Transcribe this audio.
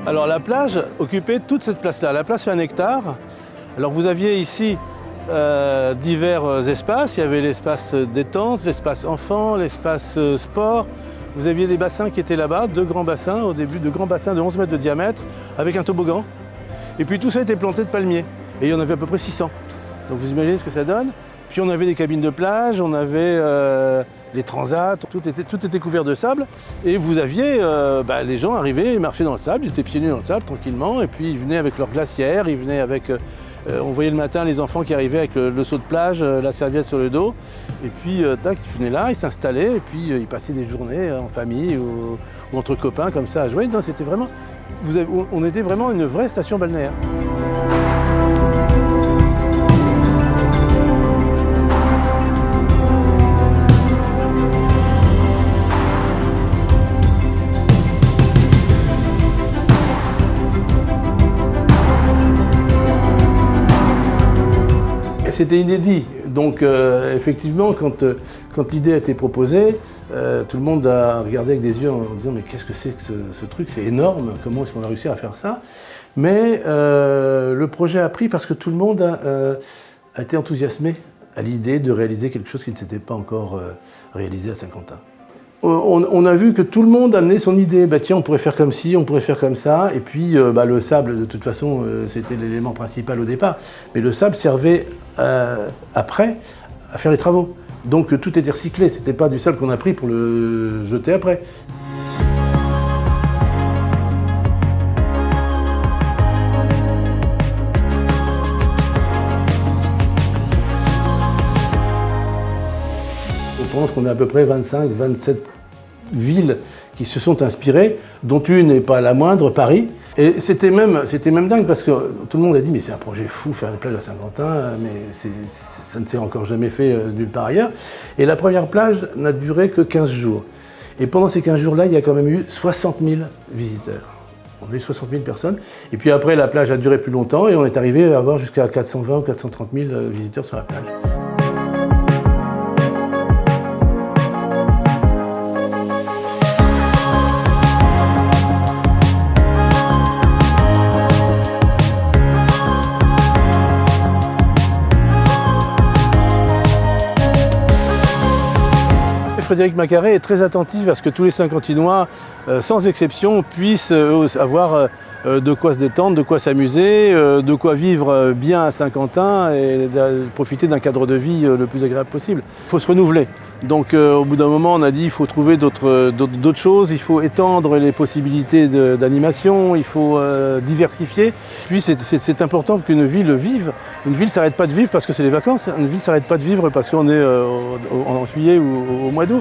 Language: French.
Alors la plage occupait toute cette place-là. La place fait 1 hectare. Alors vous aviez ici divers espaces. Il y avait l'espace détente, l'espace enfant, l'espace sport. Vous aviez des bassins qui étaient là-bas, 2 grands bassins, au début 2 grands bassins de 11 mètres de diamètre, avec un toboggan. Et puis tout ça était planté de palmiers. Et il y en avait à peu près 600. Donc vous imaginez ce que ça donne. Puis on avait des cabines de plage, on avait les transats, tout était couvert de sable. Et vous aviez, les gens arrivaient, ils marchaient dans le sable, ils étaient pieds nus dans le sable tranquillement. Et puis ils venaient avec leur glacière, ils venaient avec... on voyait le matin les enfants qui arrivaient avec le seau de plage, la serviette sur le dos. Et puis tac, ils venaient là, ils s'installaient et puis ils passaient des journées en famille ou entre copains comme ça à jouer. Non, c'était vraiment... on était vraiment une vraie station balnéaire. C'était inédit, donc effectivement quand l'idée a été proposée, tout le monde a regardé avec des yeux en disant mais qu'est-ce que c'est que ce truc, c'est énorme, comment est-ce qu'on a réussi à faire ça? Mais le projet a pris parce que tout le monde a été enthousiasmé à l'idée de réaliser quelque chose qui ne s'était pas encore réalisé à Saint-Quentin. On a vu que tout le monde amenait son idée. Tiens, on pourrait faire comme ci, on pourrait faire comme ça. Et puis, le sable, de toute façon, c'était l'élément principal au départ. Mais le sable servait après à faire les travaux. Donc, tout était recyclé. C'était pas du sable qu'on a pris pour le jeter après. Je pense qu'on a à peu près 25-27 villes qui se sont inspirées, dont une n'est pas la moindre, Paris. Et c'était même dingue parce que tout le monde a dit mais c'est un projet fou faire une plage à Saint-Quentin, mais ça ne s'est encore jamais fait nulle part ailleurs. Et la première plage n'a duré que 15 jours. Et pendant ces 15 jours-là, il y a quand même eu 60 000 visiteurs. On a eu 60 000 personnes. Et puis après, la plage a duré plus longtemps et on est arrivé à avoir jusqu'à 420 ou 430 000 visiteurs sur la plage. Frédéric Macaré est très attentif à ce que tous les Saint-Quentinois, sans exception, puissent avoir de quoi se détendre, de quoi s'amuser, de quoi vivre bien à Saint-Quentin et profiter d'un cadre de vie le plus agréable possible. Il faut se renouveler. Donc au bout d'un moment, on a dit qu'il faut trouver d'autres choses, il faut étendre les possibilités d'animation, il faut diversifier. Puis c'est important qu'une ville vive. Une ville ne s'arrête pas de vivre parce que c'est les vacances, une ville ne s'arrête pas de vivre parce qu'on est en juillet ou au mois d'août.